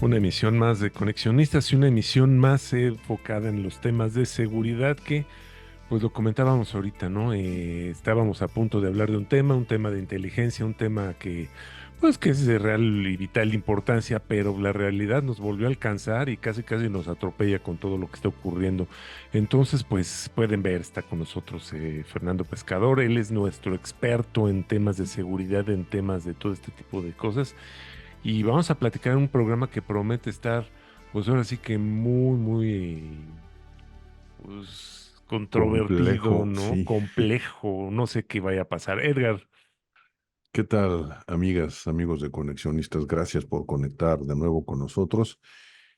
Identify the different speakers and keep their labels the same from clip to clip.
Speaker 1: Una emisión más de Conexionistas y una emisión más enfocada en los temas de seguridad que, pues lo comentábamos ahorita, ¿no? Estábamos a punto de hablar de un tema de inteligencia, un tema que, pues que es de real y vital importancia, pero la realidad nos volvió a alcanzar y casi casi nos atropella con todo lo que está ocurriendo. Entonces, pues pueden ver, está con nosotros Fernando Pescador, él es nuestro experto en temas de seguridad, en temas de todo este tipo de cosas. Y vamos a platicar en un programa que promete estar, pues ahora sí que pues, controvertido,
Speaker 2: Complejo,
Speaker 1: ¿no?
Speaker 2: sí.
Speaker 1: Complejo, no sé qué vaya a pasar. Edgar,
Speaker 2: ¿Qué tal, amigas, amigos de Conexionistas? Gracias por conectar de nuevo con nosotros.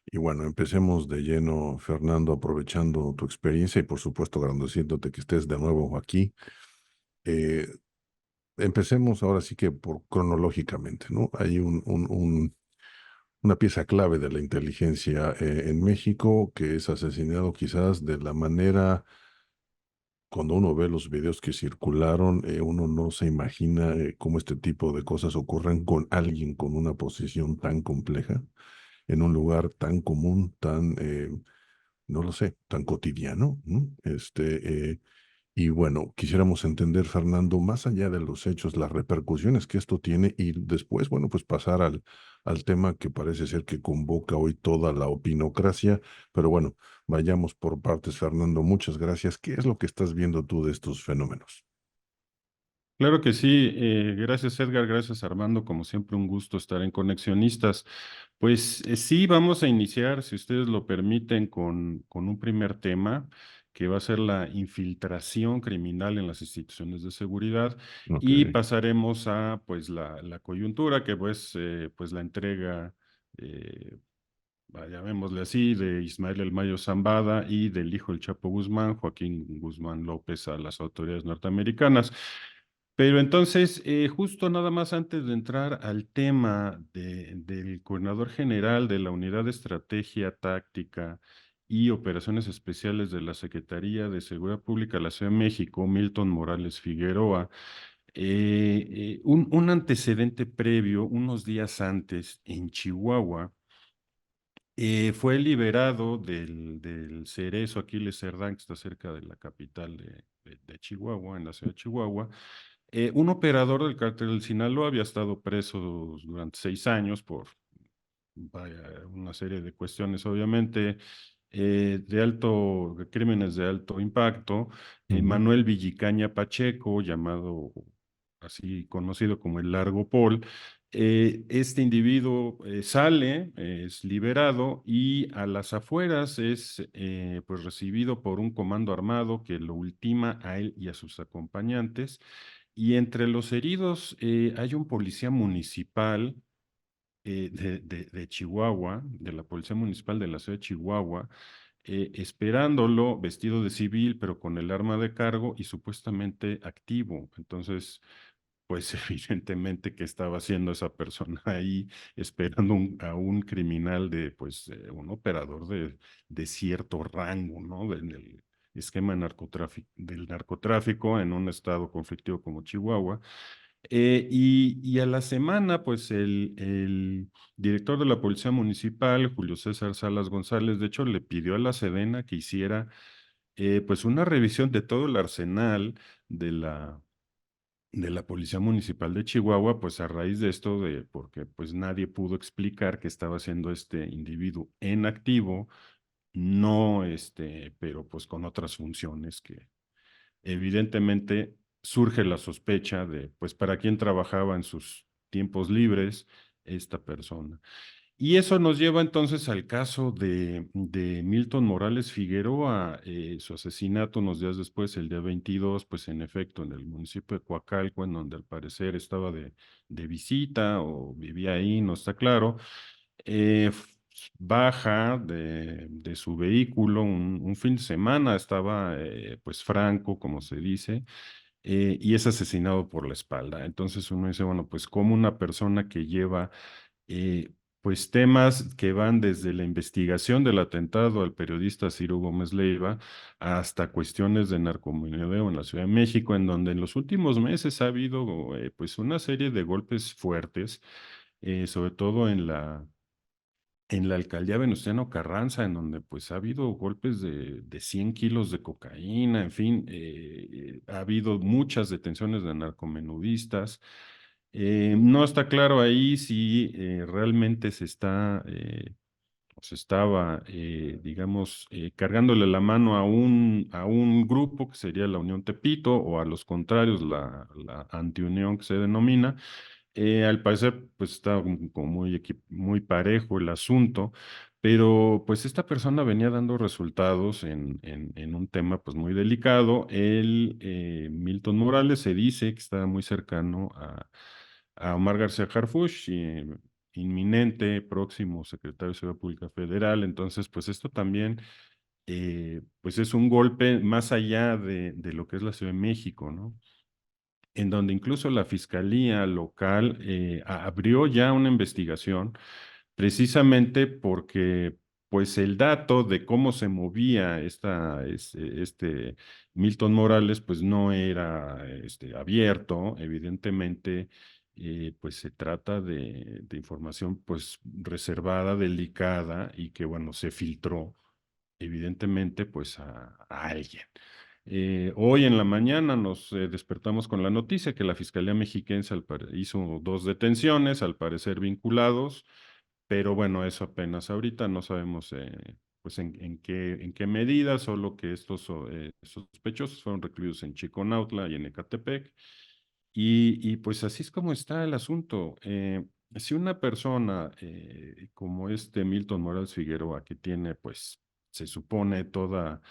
Speaker 2: Y bueno, empecemos de lleno, Fernando, aprovechando tu experiencia y por supuesto agradeciéndote que estés de nuevo aquí. Eh, Empecemos ahora sí que por cronológicamente, ¿no? Hay una pieza clave de la inteligencia en México que es asesinado quizás de la manera. Cuando uno ve los videos que circularon, uno no se imagina cómo este tipo de cosas ocurren con alguien con una posición tan compleja, en un lugar tan común, no lo sé, tan cotidiano, ¿no? Y bueno, quisiéramos entender, Fernando, más allá de los hechos, las repercusiones que esto tiene y después, bueno, pues pasar al tema que parece ser que convoca hoy toda la opinocracia. Pero bueno, vayamos por partes, Fernando. Muchas gracias. ¿Qué es lo que estás viendo tú de estos fenómenos?
Speaker 3: Claro que sí, gracias Edgar, gracias Armando, como siempre un gusto estar en Conexionistas. Pues sí, vamos a iniciar, si ustedes lo permiten, con un primer tema que va a ser la infiltración criminal en las instituciones de seguridad
Speaker 2: Ok.
Speaker 3: y pasaremos a pues la coyuntura que pues la entrega, eh, llamémosle así, de Ismael El Mayo Zambada y del hijo del Chapo Guzmán, Joaquín Guzmán López, a las autoridades norteamericanas. Pero entonces, justo nada más antes de entrar al tema del coordinador general de la Unidad de Estrategia Táctica y Operaciones Especiales de la Secretaría de Seguridad Pública de la Ciudad de México, Milton Morales Figueroa, un antecedente previo, unos días antes, en Chihuahua, fue liberado del Cerezo Aquiles Cerdán, que está cerca de la capital de Chihuahua, en la ciudad de Chihuahua. Un operador del cártel del Sinaloa había estado preso durante 6 años por una serie de cuestiones, obviamente, de crímenes de alto impacto.
Speaker 2: Ujú.
Speaker 3: Manuel Villicaña Pacheco, llamado así conocido como el Largo Paul, este individuo sale, es liberado y a las afueras es pues recibido por un comando armado que lo ultima a él y a sus acompañantes. Y entre los heridos hay un policía municipal de Chihuahua, de la Policía Municipal de la Ciudad de Chihuahua, esperándolo vestido de civil, pero con el arma de cargo y supuestamente activo. Entonces, pues evidentemente, ¿qué estaba haciendo esa persona ahí esperando a un criminal pues, un operador de cierto rango, ¿no? En el esquema del narcotráfico en un estado conflictivo como Chihuahua. Y a la semana, pues el director de la Policía Municipal, Julio César Salas González, de hecho, le pidió a la Sedena que hiciera pues una revisión de todo el arsenal de la Policía Municipal de Chihuahua, pues a raíz de esto, porque pues nadie pudo explicar qué estaba haciendo este individuo en activo, no pero pues con otras funciones que evidentemente surge la sospecha de, pues, para quién trabajaba en sus tiempos libres esta persona. Y eso nos lleva entonces al caso de Milton Morales Figueroa, su asesinato unos días después, el día 22, pues en efecto, en el municipio de Coacalco, en donde al parecer estaba de visita o vivía ahí, no está claro. Baja de su vehículo un fin de semana, estaba pues franco, como se dice, y es asesinado por la espalda. Entonces uno dice, bueno, pues como una persona que lleva eh, pues temas que van desde la investigación del atentado al periodista Ciro Gómez Leiva hasta cuestiones de narcomenudeo en la Ciudad de México, en donde en los últimos meses ha habido pues una serie de golpes fuertes, sobre todo en la alcaldía Venustiano Carranza, en donde pues ha habido golpes de 100 kilos de cocaína, en fin, ha habido muchas detenciones de narcomenudistas. No está claro ahí si realmente se estaba, digamos, cargándole la mano a un grupo que sería la Unión Tepito, o a los contrarios, la Antiunión que se denomina. Al parecer, pues está como muy parejo el asunto, pero pues esta persona venía dando resultados en un tema pues muy delicado. Milton Morales, se dice que está muy cercano a Omar García Harfuch, inminente, próximo secretario de Seguridad Pública Federal. Entonces, pues esto también, pues es un golpe más allá de lo que es la Ciudad de México, ¿no? En donde incluso la fiscalía local abrió ya una investigación, precisamente porque pues el dato de cómo se movía este Milton Morales pues no era abierto. Evidentemente, pues se trata de información pues reservada, delicada, y que bueno, se filtró evidentemente pues a alguien. Hoy en la mañana nos despertamos con la noticia que la Fiscalía Mexiquense hizo 2 detenciones, al parecer vinculados, pero bueno, eso apenas ahorita no sabemos pues en qué medida, solo que estos sospechosos fueron recluidos en Chiconautla y en Ecatepec. Y pues así es como está el asunto. Si una persona como Milton Morales Figueroa, que tiene pues se supone todo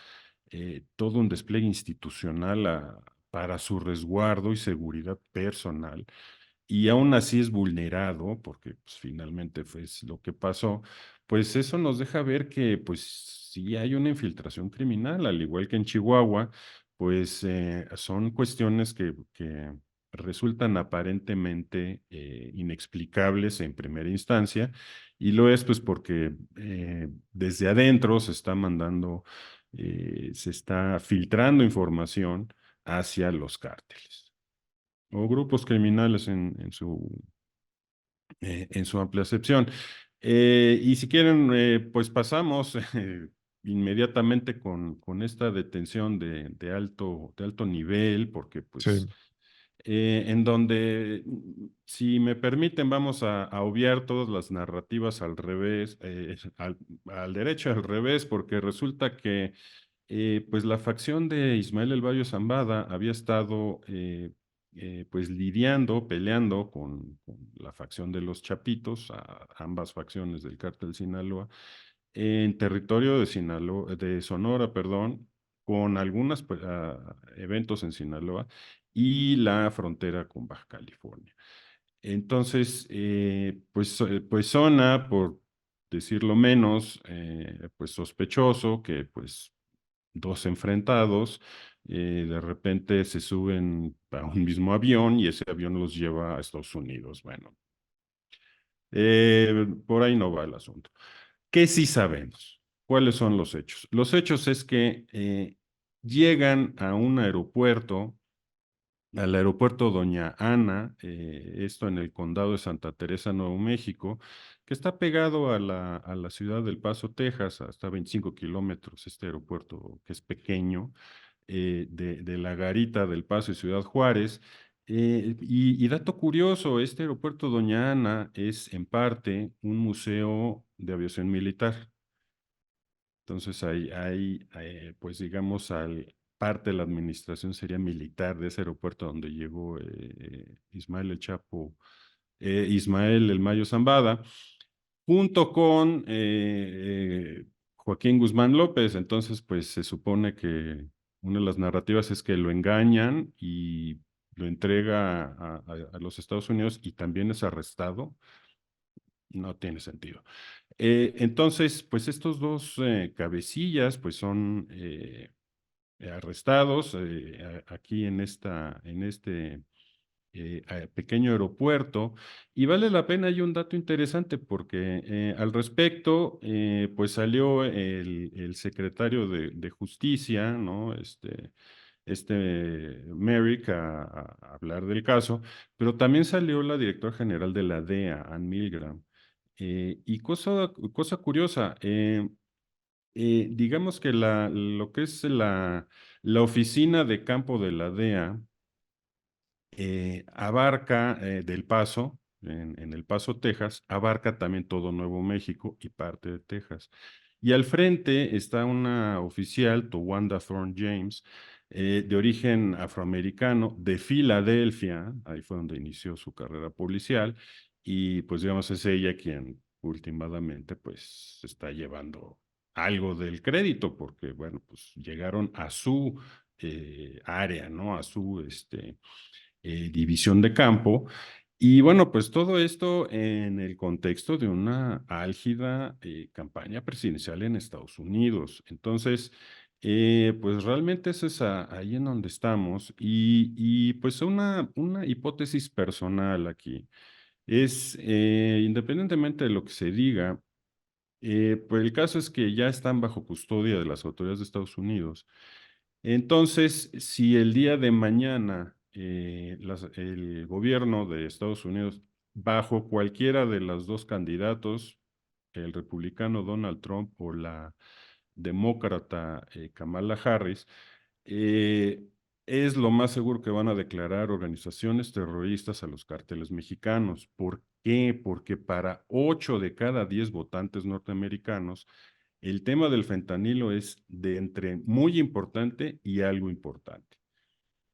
Speaker 3: un despliegue institucional para su resguardo y seguridad personal, y aún así es vulnerado, porque pues, finalmente fue lo que pasó, pues eso nos deja ver que pues sí hay una infiltración criminal, al igual que en Chihuahua. Pues son cuestiones que resultan aparentemente inexplicables en primera instancia, y lo es pues porque desde adentro se está filtrando información hacia los cárteles o grupos criminales en su amplia acepción. Y si quieren, pues pasamos inmediatamente con esta detención de alto nivel, porque pues
Speaker 1: Sí,
Speaker 3: en donde, si me permiten, vamos a obviar todas las narrativas al revés, al derecho y al revés, porque resulta que pues la facción de Ismael El Bayo Zambada había estado pues lidiando, peleando con la facción de los Chapitos, ambas facciones del cártel Sinaloa, en territorio de Sinaloa, de Sonora, perdón, con algunos eventos en Sinaloa y la frontera con Baja California. Entonces, pues zona, por decirlo menos, pues sospechoso que pues dos enfrentados de repente se suben a un mismo avión, y ese avión los lleva a Estados Unidos. Bueno, por ahí no va el asunto. ¿Qué sí sabemos? ¿Cuáles son los hechos? Los hechos es que llegan a un aeropuerto, al aeropuerto Doña Ana, esto en el condado de Santa Teresa, Nuevo México, que está pegado a la ciudad del Paso, Texas, hasta 25 kilómetros, este aeropuerto que es pequeño, de la Garita del Paso y Ciudad Juárez. Y dato curioso, este aeropuerto Doña Ana es en parte un museo de aviación militar. Entonces pues digamos, parte de la administración sería militar de ese aeropuerto donde llegó Ismael El Mayo Zambada, junto con Joaquín Guzmán López. Entonces, pues se supone que una de las narrativas es que lo engañan y lo entrega a los Estados Unidos, y también es arrestado. No tiene sentido. Entonces, pues estos dos cabecillas pues son arrestados aquí en este pequeño aeropuerto. Y vale la pena, hay un dato interesante, porque al respecto pues salió el secretario de Justicia, ¿no? Merrick, a hablar del caso, pero también salió la directora general de la DEA, Ann Milgram. Y cosa curiosa, digamos que lo que es la oficina de campo de la DEA abarca del Paso, en El Paso, Texas, abarca también todo Nuevo México y parte de Texas. Y al frente está una oficial, Towanda Thorne James, de origen afroamericano, de Filadelfia, ahí fue donde inició su carrera policial, y pues digamos es ella quien últimamente pues está llevando algo del crédito, porque bueno, pues llegaron a su área, ¿no? A su división de campo. Y bueno, pues todo esto en el contexto de una álgida campaña presidencial en Estados Unidos. Entonces, pues realmente ahí en donde estamos. Y pues una hipótesis personal aquí es, independientemente de lo que se diga, pues el caso es que ya están bajo custodia de las autoridades de Estados Unidos. Entonces, si el día de mañana el gobierno de Estados Unidos, bajo cualquiera de los dos candidatos, el republicano Donald Trump o la demócrata Kamala Harris, eh, es lo más seguro que van a declarar organizaciones terroristas a los cárteles mexicanos. ¿Por qué? Porque para 8 de cada 10 votantes norteamericanos, el tema del fentanilo es de entre muy importante y algo importante.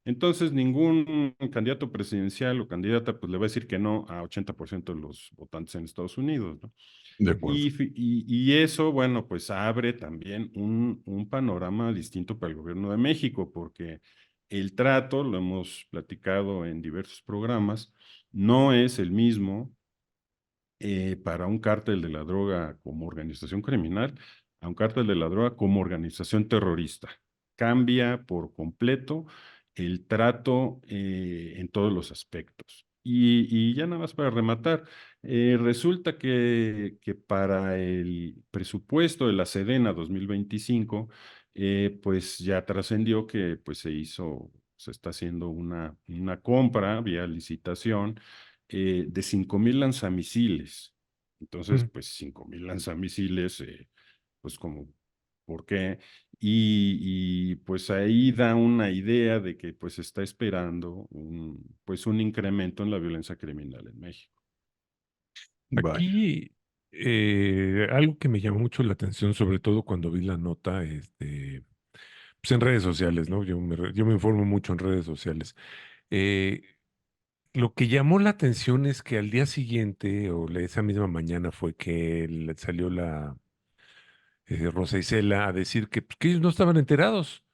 Speaker 3: Entonces, ningún candidato presidencial o candidata pues le va a decir que no a 80% de los votantes en Estados Unidos, ¿no?
Speaker 2: De acuerdo.
Speaker 3: Y eso, bueno, pues abre también un panorama distinto para el gobierno de México, porque el trato, lo hemos platicado en diversos programas, no es el mismo para un cártel de la droga como organización criminal a un cártel de la droga como organización terrorista. Cambia por completo el trato en todos los aspectos. Y ya nada más para rematar, resulta que para el presupuesto de la Sedena 2025, pues ya trascendió que pues se está haciendo una compra vía licitación de 5,000 lanzamisiles. Entonces,
Speaker 1: Mm.
Speaker 3: pues 5,000 lanzamisiles, pues como, ¿por qué? Y pues ahí da una idea de que pues está esperando pues un incremento en la violencia criminal en México.
Speaker 2: Vaya.
Speaker 1: Aquí, algo que me llamó mucho la atención, sobre todo cuando vi la nota, pues en redes sociales, ¿no? Yo me informo mucho en redes sociales. Eh, lo que llamó la atención es que al día siguiente, esa misma mañana, fue que salió la Rosa Isela a decir pues, que ellos no estaban enterados.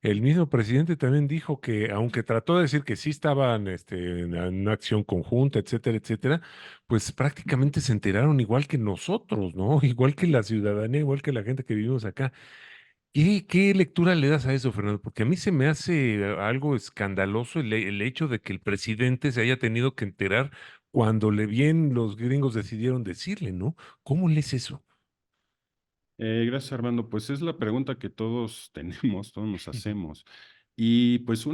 Speaker 1: El mismo presidente también dijo que, aunque trató de decir que sí estaban en una acción conjunta, etcétera, etcétera, pues prácticamente se enteraron igual que nosotros, ¿no? Igual que la ciudadanía, igual que la gente que vivimos acá. ¿Qué lectura le das a eso, Fernando? Porque a mí se me hace algo escandaloso el hecho de que el presidente se haya tenido que enterar cuando le bien los gringos decidieron decirle, ¿no? ¿Cómo lees eso?
Speaker 3: Gracias, Armando. Pues es la pregunta que todos tenemos, todos nos hacemos. Y pues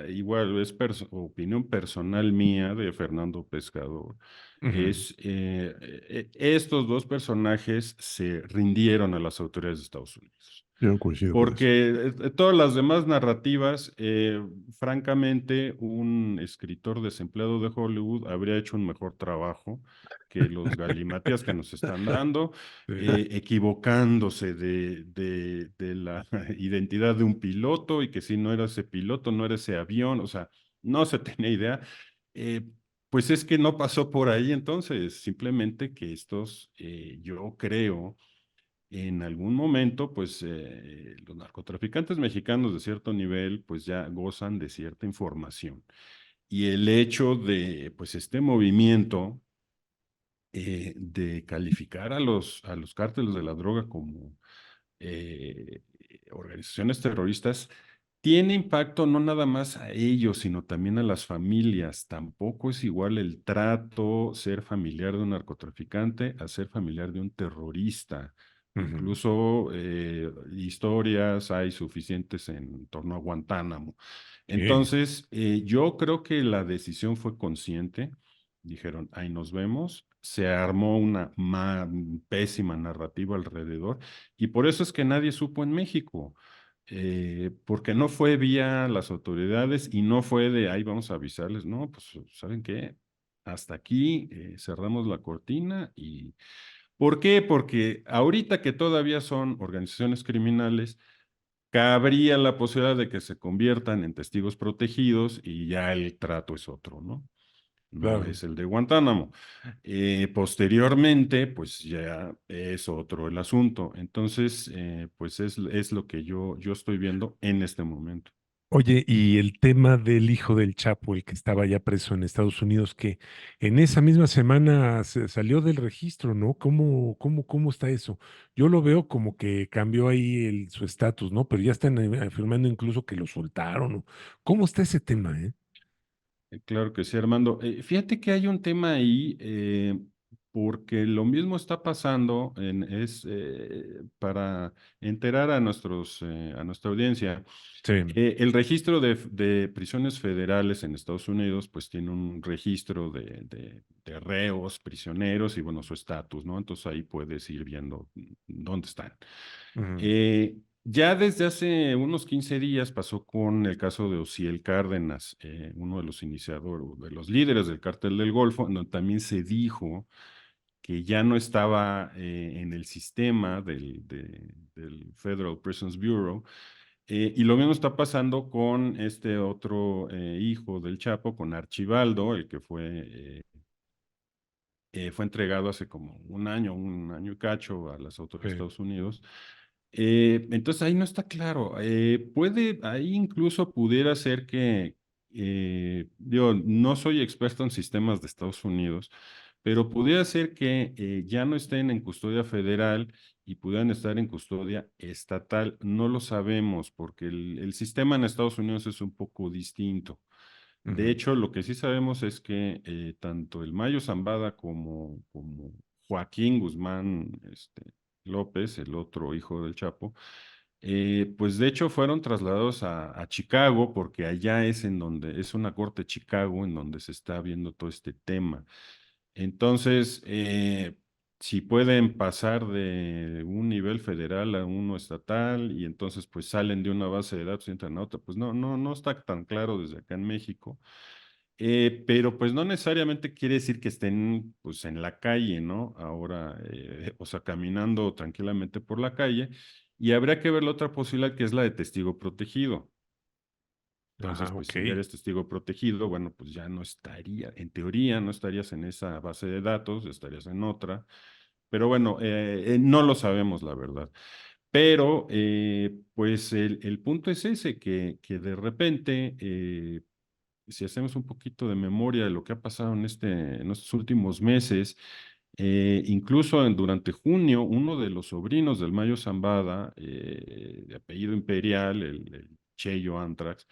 Speaker 3: igual es opinión personal mía de Fernando Pescador,
Speaker 1: Ujú.
Speaker 3: es estos dos personajes se rindieron a las autoridades de Estados Unidos.
Speaker 2: Yo coincido con eso.
Speaker 3: Porque todas las demás narrativas, francamente, un escritor desempleado de Hollywood habría hecho un mejor trabajo que los galimatías que nos están dando,
Speaker 1: Sí.
Speaker 3: equivocándose de la identidad de un piloto y que si no era ese piloto, no era ese avión, o sea, no se tenía idea. Eh, pues es que no pasó por ahí entonces, simplemente que yo creo en algún momento, pues los narcotraficantes mexicanos de cierto nivel, pues ya gozan de cierta información. Y el hecho de, pues este movimiento de calificar a los cárteles de la droga como organizaciones terroristas, tiene impacto no nada más a ellos, sino también a las familias. Tampoco es igual el trato ser familiar de un narcotraficante a ser familiar de un terrorista.
Speaker 1: Ujú.
Speaker 3: Incluso historias hay suficientes en torno a Guantánamo.
Speaker 1: Sí.
Speaker 3: Entonces, yo creo que la decisión fue consciente. dijeron, ahí nos vemos. Se armó una pésima narrativa alrededor y por eso es que nadie supo en México, porque no fue vía las autoridades y no fue de ahí vamos a avisarles, no, pues ¿saben qué? Hasta aquí cerramos la cortina y ¿por qué? Porque ahorita que todavía son organizaciones criminales, cabría la posibilidad de que se conviertan en testigos protegidos y ya el trato es otro, ¿no? No
Speaker 1: Claro.
Speaker 3: es el de Guantánamo. Posteriormente, pues ya es otro el asunto. Entonces, pues es lo que yo estoy viendo en este momento.
Speaker 1: Oye, y el tema del hijo del Chapo, el que estaba ya preso en Estados Unidos, que en esa misma semana se salió del registro, ¿no? ¿Cómo está eso? Yo lo veo como que cambió ahí su estatus, ¿no? Pero ya están afirmando incluso que lo soltaron, ¿no? ¿Cómo está ese tema, eh?
Speaker 3: Claro que sí, Armando. Fíjate que hay un tema ahí, porque lo mismo está pasando para enterar a a nuestra audiencia.
Speaker 1: Sí.
Speaker 3: El registro de prisiones federales en Estados Unidos, pues tiene un registro de reos, prisioneros y bueno, su estatus, ¿no? Entonces ahí puedes ir viendo dónde están.
Speaker 1: Ujú.
Speaker 3: Ya desde hace unos 15 días pasó con el caso de Osiel Cárdenas, uno de los iniciadores, de los líderes del Cártel del Golfo, donde también se dijo que ya no estaba en el sistema del Federal Prisons Bureau. Y lo mismo está pasando con este otro hijo del Chapo, con Archibaldo, el que fue entregado hace como un año y cacho a las autoridades de
Speaker 1: Sí.
Speaker 3: Estados Unidos. Entonces ahí no está claro. Ahí incluso pudiera ser que, digo, no soy experto en sistemas de Estados Unidos, pero pudiera ser que ya no estén en custodia federal y pudieran estar en custodia estatal. No lo sabemos porque el sistema en Estados Unidos es un poco distinto. De
Speaker 1: Ujú.
Speaker 3: hecho, lo que sí sabemos es que tanto el Mayo Zambada como Joaquín Guzmán López, el otro hijo del Chapo, pues de hecho fueron trasladados a Chicago porque allá es en donde, es una corte Chicago en donde se está viendo todo este tema. Entonces, si pueden pasar de un nivel federal a uno estatal y entonces pues salen de una base de datos y entran a otra, pues no está tan claro desde acá en México. Pero pues no necesariamente quiere decir que estén pues en la calle, ¿no? Ahora, o sea, caminando tranquilamente por la calle. Y habría que ver la otra posibilidad que es la de testigo protegido. Entonces,
Speaker 1: Ah,
Speaker 3: pues
Speaker 1: ok.
Speaker 3: si ya eres testigo protegido, bueno, pues ya no estaría, en teoría, no estarías en esa base de datos, estarías en otra. Pero bueno, no lo sabemos, la verdad. Pero, pues el punto es ese, que de repente, si hacemos un poquito de memoria de lo que ha pasado en estos últimos meses, incluso durante junio, uno de los sobrinos del Mayo Zambada, de apellido imperial, el Cheyo Antrax,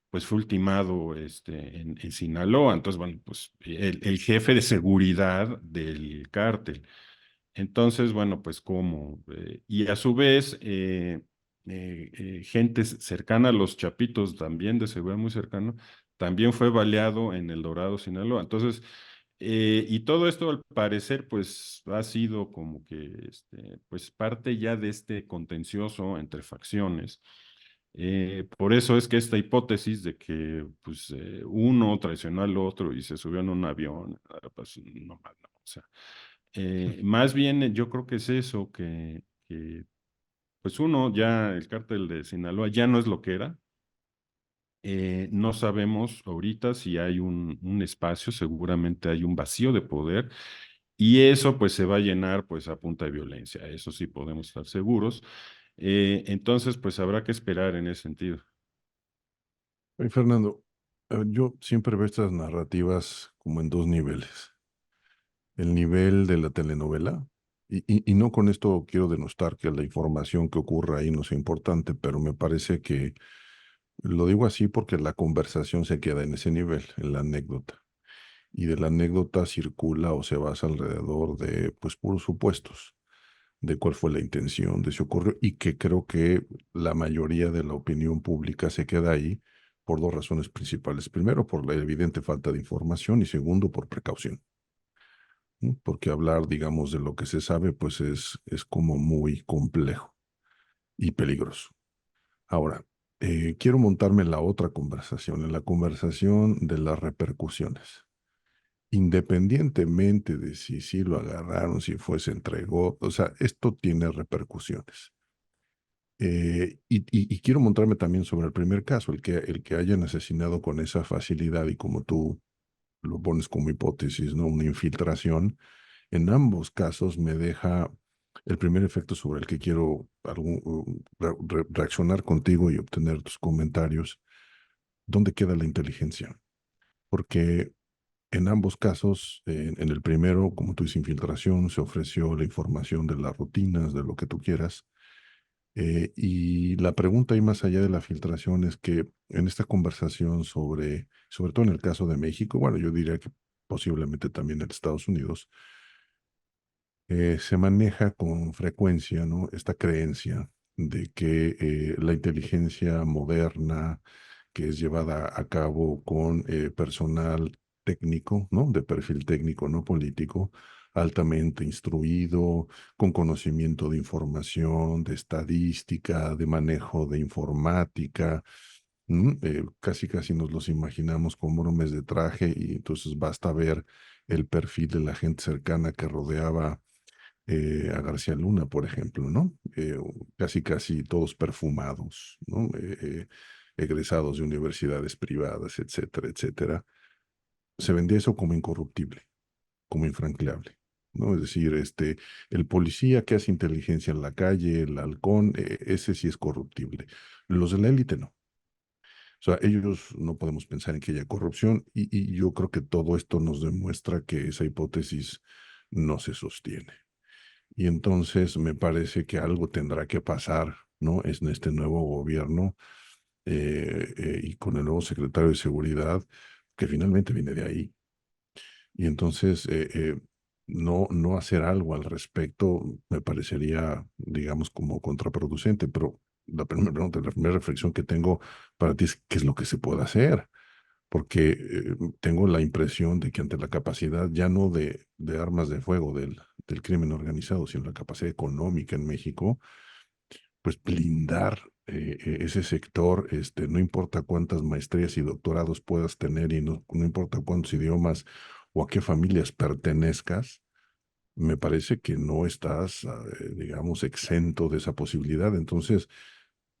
Speaker 3: pues fue ultimado en Sinaloa. Entonces, bueno, pues el jefe de seguridad del cártel. Entonces, bueno, pues cómo. Y a su vez, gente cercana a los Chapitos, también de seguridad muy cercano, también fue baleado en El Dorado, Sinaloa. Entonces, y todo esto al parecer, pues ha sido como que, pues parte ya de este contencioso entre facciones. Por eso es que esta hipótesis de que pues, uno traicionó al otro y se subió en un avión, pues no, no, o sea, más bien yo creo que es eso, pues uno ya, el cártel de Sinaloa ya no es lo que era. No sabemos ahorita si hay un espacio, seguramente hay un vacío de poder y eso pues se va a llenar pues a punta de violencia, eso sí podemos estar seguros. Entonces pues habrá que esperar en ese sentido.
Speaker 2: Oye, Fernando, yo siempre veo estas narrativas como en dos niveles. El nivel de la telenovela, y no con esto quiero denostar que la información que ocurra ahí no sea importante, pero me parece que lo digo así porque la conversación se queda en ese nivel, en la anécdota. Y de la anécdota circula o se basa alrededor de, pues, puros supuestos, de cuál fue la intención, de si ocurrió, y que creo que la mayoría de la opinión pública se queda ahí por dos razones principales. Primero, por la evidente falta de información y segundo, por precaución. ¿No? Porque hablar, digamos, de lo que se sabe, pues es como muy complejo y peligroso. Ahora, quiero montarme en la otra conversación, en la conversación de las repercusiones. Independientemente de si lo agarraron, si fue, se entregó, o sea, esto tiene repercusiones. Y quiero montarme también sobre el primer caso, el que hayan asesinado con esa facilidad y como tú lo pones como hipótesis, ¿no? Una infiltración. En ambos casos me deja el primer efecto sobre el que quiero reaccionar contigo y obtener tus comentarios. ¿Dónde queda la inteligencia? Porque en ambos casos, en el primero, como tú dices, infiltración, se ofreció la información de las rutinas, de lo que tú quieras. Y la pregunta ahí más allá de la filtración es que en esta conversación sobre todo en el caso de México, bueno, yo diría que posiblemente también en Estados Unidos, se maneja con frecuencia, ¿no? Esta creencia de que la inteligencia moderna, que es llevada a cabo con personal técnico, ¿no? De perfil técnico, no político, altamente instruido, con conocimiento de información, de estadística, de manejo de informática. Casi casi nos los imaginamos con bromes de traje y entonces basta ver el perfil de la gente cercana que rodeaba a García Luna, por ejemplo, ¿no? Casi casi todos perfumados, ¿no? Egresados de universidades privadas, etcétera, etcétera. Se vendía eso como incorruptible, como infranqueable, ¿no? Es decir, el policía que hace inteligencia en la calle, el halcón, ese sí es corruptible. Los de la élite no. O sea, ellos no podemos pensar en que haya corrupción y yo creo que todo esto nos demuestra que esa hipótesis no se sostiene. Y entonces me parece que algo tendrá que pasar, ¿no? Es en este nuevo gobierno y con el nuevo secretario de Seguridad, que finalmente viene de ahí. Y entonces no hacer algo al respecto me parecería, digamos, como contraproducente. Pero la primera pregunta, la primera reflexión que tengo para ti es, ¿qué es lo que se puede hacer? Porque tengo la impresión de que ante la capacidad ya no de armas de fuego del crimen organizado, sino la capacidad económica en México, pues blindar ese sector, no importa cuántas maestrías y doctorados puedas tener y no importa cuántos idiomas o a qué familias pertenezcas, me parece que no estás, digamos, exento de esa posibilidad. Entonces,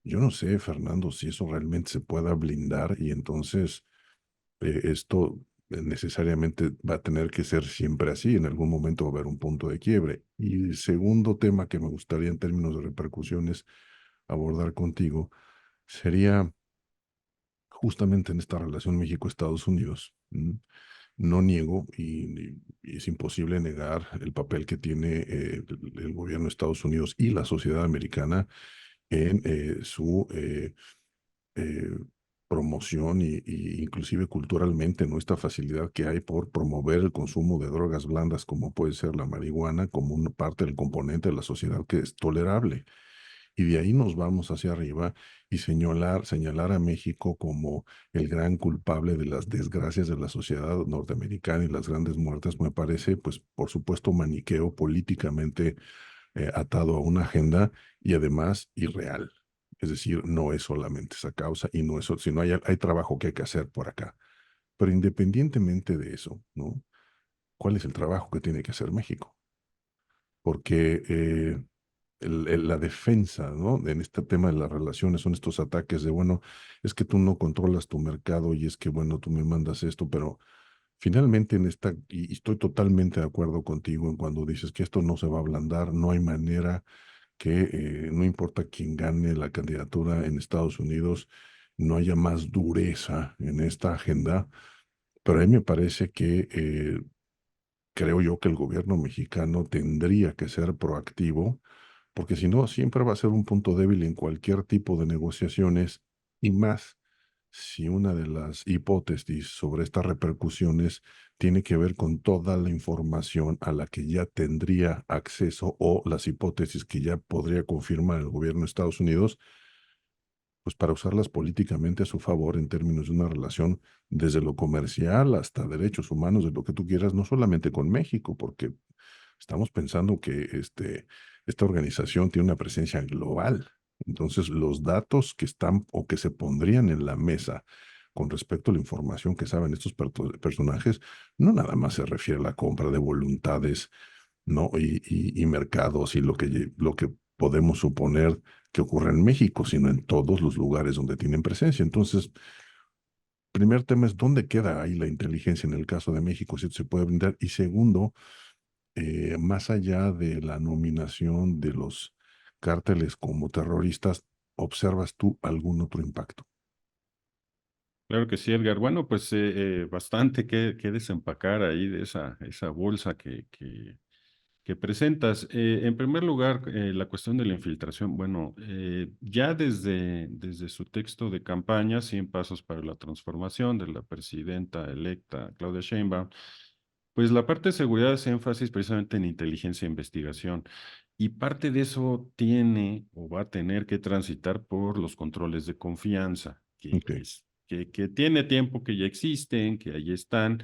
Speaker 2: yo no sé, Fernando, si eso realmente se pueda blindar y entonces esto necesariamente va a tener que ser siempre así. En algún momento va a haber un punto de quiebre. Y el segundo tema que me gustaría en términos de repercusiones abordar contigo sería justamente en esta relación México-Estados Unidos. No niego y es imposible negar el papel que tiene el gobierno de Estados Unidos y la sociedad americana en su eh, promoción y inclusive culturalmente, ¿no? Esta facilidad que hay por promover el consumo de drogas blandas como puede ser la marihuana como una parte del componente de la sociedad que es tolerable. Y de ahí nos vamos hacia arriba y señalar a México como el gran culpable de las desgracias de la sociedad norteamericana y las grandes muertes, me parece, pues, por supuesto, maniqueo políticamente atado a una agenda y además irreal. Es decir, no es solamente esa causa y no es, sino hay trabajo que hay que hacer por acá. Pero independientemente de eso, ¿no? ¿Cuál es el trabajo que tiene que hacer México? Porque la defensa, ¿no? En este tema de las relaciones son estos ataques de, bueno, es que tú no controlas tu mercado y es que, bueno, tú me mandas esto, pero finalmente y estoy totalmente de acuerdo contigo en cuando dices que esto no se va a ablandar, no hay manera que no importa quién gane la candidatura en Estados Unidos, no haya más dureza en esta agenda, pero a mí me parece que creo yo que el gobierno mexicano tendría que ser proactivo, porque si no, siempre va a ser un punto débil en cualquier tipo de negociaciones y más si una de las hipótesis sobre estas repercusiones tiene que ver con toda la información a la que ya tendría acceso o las hipótesis que ya podría confirmar el gobierno de Estados Unidos pues para usarlas políticamente a su favor en términos de una relación desde lo comercial hasta derechos humanos, de lo que tú quieras, no solamente con México, porque estamos pensando que esta organización tiene una presencia global. Entonces, los datos que están o que se pondrían en la mesa con respecto a la información que saben estos personajes, no nada más se refiere a la compra de voluntades, ¿no? Y mercados y lo que podemos suponer que ocurre en México, sino en todos los lugares donde tienen presencia. Entonces, primer tema es dónde queda ahí la inteligencia en el caso de México, si se puede brindar. Y segundo, más allá de la nominación de los cárteles como terroristas, ¿observas tú algún otro impacto?
Speaker 3: Claro que sí, Edgar. Bueno, pues bastante que desempacar ahí de esa bolsa que presentas. En primer lugar, la cuestión de la infiltración. Bueno, ya desde su texto de campaña, 100 pasos para la transformación de la presidenta electa Claudia Sheinbaum, pues la parte de seguridad hace énfasis precisamente en inteligencia e investigación. Y parte de eso tiene o va a tener que transitar por los controles de confianza,
Speaker 2: Ok.
Speaker 3: que tiene tiempo que ya existen, que ahí están,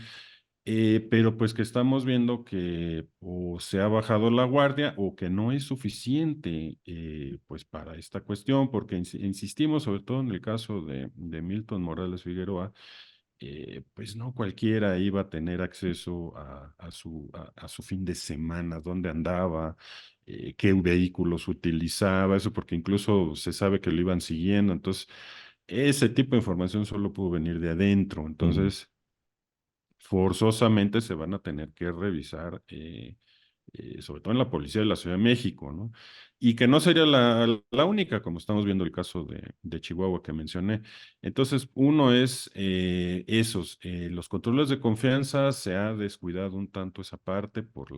Speaker 3: pero pues que estamos viendo que o se ha bajado la guardia o que no es suficiente pues para esta cuestión, porque insistimos sobre todo en el caso de Milton Morales Figueroa, pues no cualquiera iba a tener acceso a su fin de semana, dónde andaba, qué vehículos utilizaba, eso porque incluso se sabe que lo iban siguiendo, entonces ese tipo de información solo pudo venir de adentro,
Speaker 2: Ujú.
Speaker 3: entonces forzosamente se van a tener que revisar, sobre todo en la policía de la Ciudad de México, ¿no? Y que no sería la única, como estamos viendo el caso de Chihuahua que mencioné. Entonces, uno es los controles de confianza, se ha descuidado un tanto esa parte por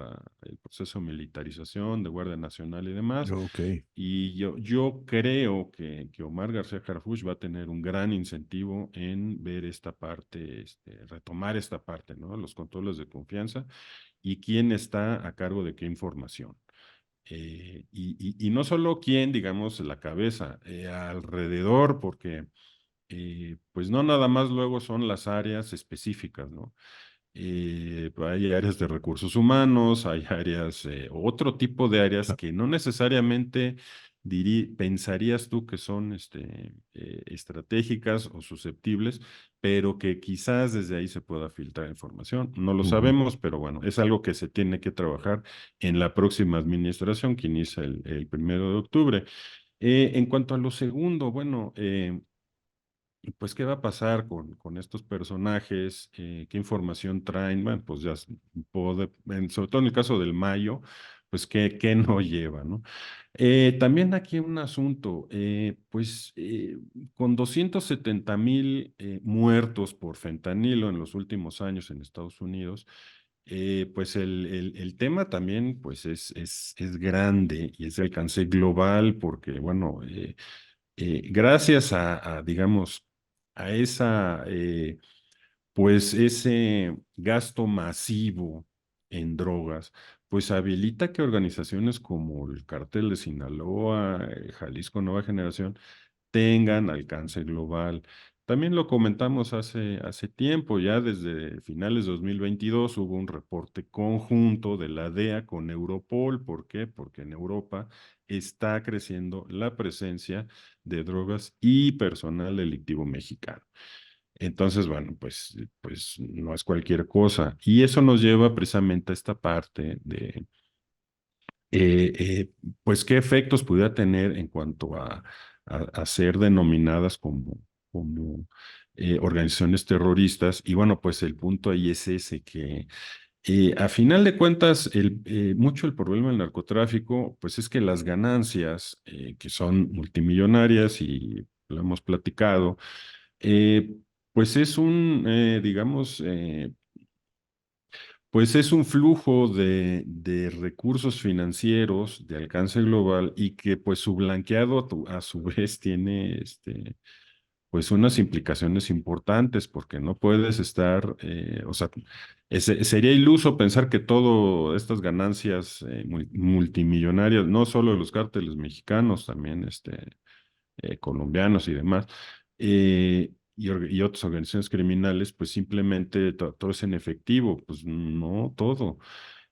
Speaker 3: el proceso de militarización de Guardia Nacional y demás.
Speaker 2: Ok.
Speaker 3: Y yo creo que Omar García Harfuch va a tener un gran incentivo en ver esta parte, retomar esta parte, ¿no? Los controles de confianza y quién está a cargo de qué información. Y no solo quién, digamos, la cabeza, alrededor, porque pues no nada más luego son las áreas específicas, ¿no? Hay áreas de recursos humanos, hay áreas, otro tipo de áreas
Speaker 2: Ah,
Speaker 3: que no necesariamente pensarías tú que son estratégicas o susceptibles, pero que quizás desde ahí se pueda filtrar información. No lo
Speaker 2: ujú.
Speaker 3: sabemos, pero bueno, es algo que se tiene que trabajar en la próxima administración que inicia el 1 de octubre. En cuanto a lo segundo, bueno, pues, ¿qué va a pasar con estos personajes? ¿Qué información traen? Bueno, pues ya, sobre todo en el caso del Mayo, pues, ¿qué no lleva, no? También aquí un asunto, pues, con 270,000 muertos por fentanilo en los últimos años en Estados Unidos, pues el tema también, pues, es grande y es de alcance global porque, bueno, gracias digamos, a pues ese gasto masivo en drogas, pues habilita que organizaciones como el Cártel de Sinaloa, Jalisco Nueva Generación, tengan alcance global. También lo comentamos hace tiempo, ya desde finales de 2022 hubo un reporte conjunto de la DEA con Europol. ¿Por qué? Porque en Europa está creciendo la presencia de drogas y personal delictivo mexicano. Entonces, bueno, pues no es cualquier cosa. Y eso nos lleva precisamente a esta parte de eh, eh, pues qué efectos pudiera tener en cuanto a ser denominadas como organizaciones terroristas. Y bueno, pues el punto ahí es ese, que a final de cuentas, mucho el problema del narcotráfico, pues es que las ganancias, que son multimillonarias y lo hemos platicado, eh, pues es digamos, pues es un flujo de recursos financieros de alcance global y que pues su blanqueado a su vez tiene pues unas implicaciones importantes porque no puedes estar, o sea, sería iluso pensar que todas estas ganancias multimillonarias, no solo de los cárteles mexicanos, también colombianos y demás, y otras organizaciones criminales, pues simplemente todo es en efectivo, pues no todo.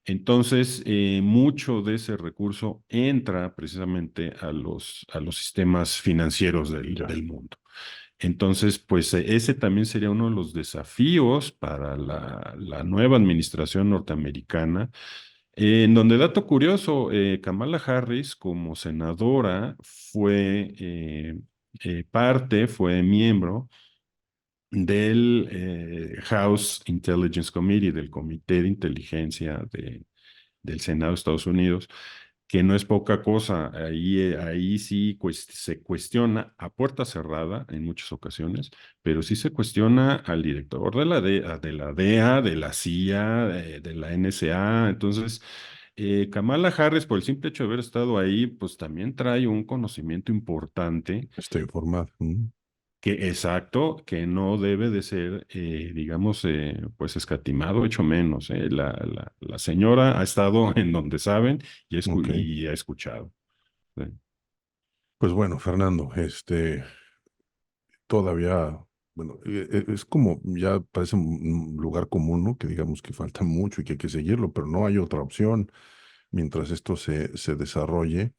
Speaker 3: Entonces, mucho de ese recurso entra precisamente a los sistemas financieros
Speaker 2: Ya,
Speaker 3: del mundo. Entonces, pues ese también sería uno de los desafíos para la nueva administración norteamericana, en donde, dato curioso, Kamala Harris como senadora fue miembro del House Intelligence Committee, del Comité de Inteligencia del Senado de Estados Unidos, que no es poca cosa. Ahí sí se cuestiona a puerta cerrada en muchas ocasiones, pero sí se cuestiona al director de la DEA, de la CIA, de la NSA. Entonces, Kamala Harris, por el simple hecho de haber estado ahí, pues también trae un conocimiento importante
Speaker 2: estoy informado.
Speaker 3: que no debe de ser, digamos, pues escatimado, hecho menos. La señora ha estado en donde saben
Speaker 2: Ok.
Speaker 3: y ha escuchado. ¿Sí?
Speaker 2: Pues bueno, Fernando, todavía, bueno, es como ya parece un lugar común, ¿no? Que digamos que falta mucho y que hay que seguirlo, pero no hay otra opción mientras esto se desarrolle.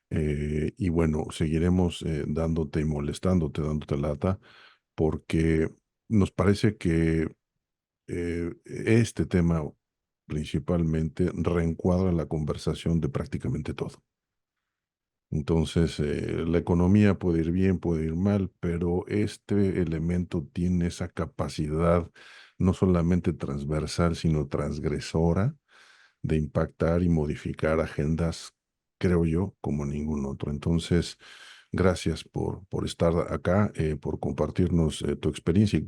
Speaker 2: Y bueno, seguiremos dándote y molestándote, dándote lata, porque nos parece que este tema principalmente reencuadra la conversación de prácticamente todo. Entonces, la economía puede ir bien, puede ir mal, pero este elemento tiene esa capacidad no solamente transversal, sino transgresora de impactar y modificar agendas, creo yo, como ningún otro. Entonces, gracias por estar acá, por compartirnos tu experiencia y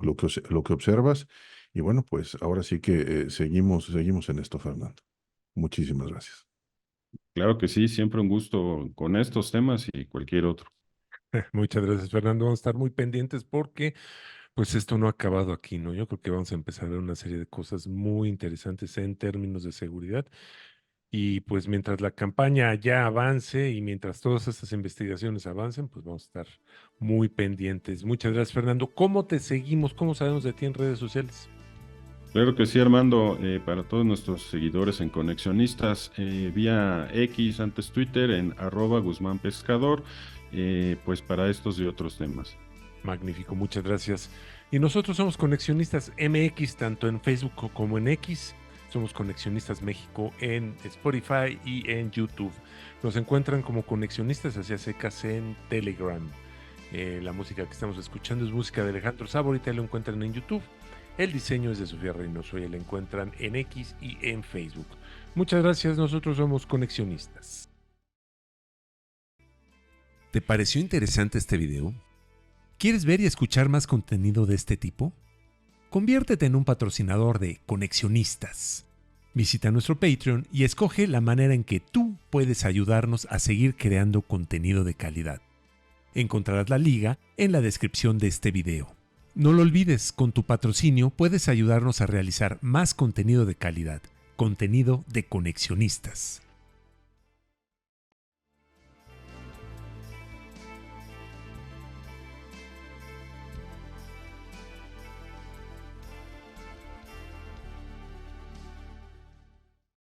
Speaker 2: lo que observas. Y bueno, pues ahora sí que seguimos en esto, Fernando. Muchísimas gracias.
Speaker 3: Claro que sí, siempre un gusto con estos temas y cualquier otro.
Speaker 1: Muchas gracias, Fernando. Vamos a estar muy pendientes porque pues esto no ha acabado aquí, ¿no? Yo creo que vamos a empezar a ver una serie de cosas muy interesantes en términos de seguridad. Y pues mientras la campaña ya avance y mientras todas estas investigaciones avancen, pues vamos a estar muy pendientes. Muchas gracias, Fernando. ¿Cómo te seguimos? ¿Cómo sabemos de ti en redes sociales?
Speaker 3: Claro que sí, Armando, para todos nuestros seguidores en Conexionistas, vía X, antes Twitter, en @Guzmán Pescador, pues para estos y otros temas.
Speaker 1: Magnífico, muchas gracias. Y nosotros somos Conexionistas MX, tanto en Facebook como en X. Somos Conexionistas México en Spotify y en YouTube. Nos encuentran como Conexionistas hacia secas en Telegram. La música que estamos escuchando es música de Alejandro Sabo, ahorita lo encuentran en YouTube. El diseño es de Sofía Reynoso y la encuentran en X y en Facebook. Muchas gracias, nosotros somos Conexionistas. ¿Te pareció interesante este video? ¿Quieres ver y escuchar más contenido de este tipo? Conviértete en un patrocinador de Conexionistas. Visita nuestro Patreon y escoge la manera en que tú puedes ayudarnos a seguir creando contenido de calidad. Encontrarás la liga en la descripción de este video. No lo olvides, con tu patrocinio puedes ayudarnos a realizar más contenido de calidad, contenido de Conexionistas.